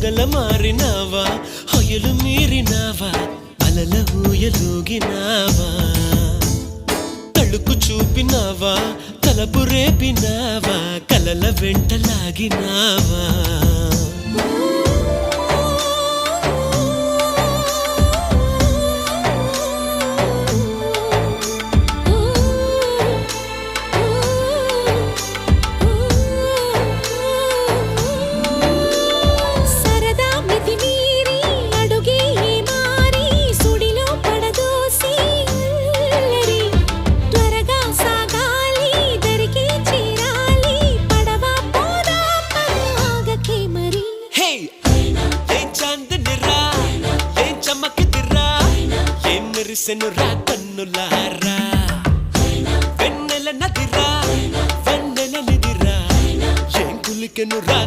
మొదల మారినావా హొయలు మీరినావా అలల ఊయలూగినావా తళుకు చూపినావా తలపు రేపినావా కలల వెంటలాగినావా మెరిసెనురా కన్నులారా వెన్నెల నదిరా వెన్నెల నిదిరా ఏం కులికెనురా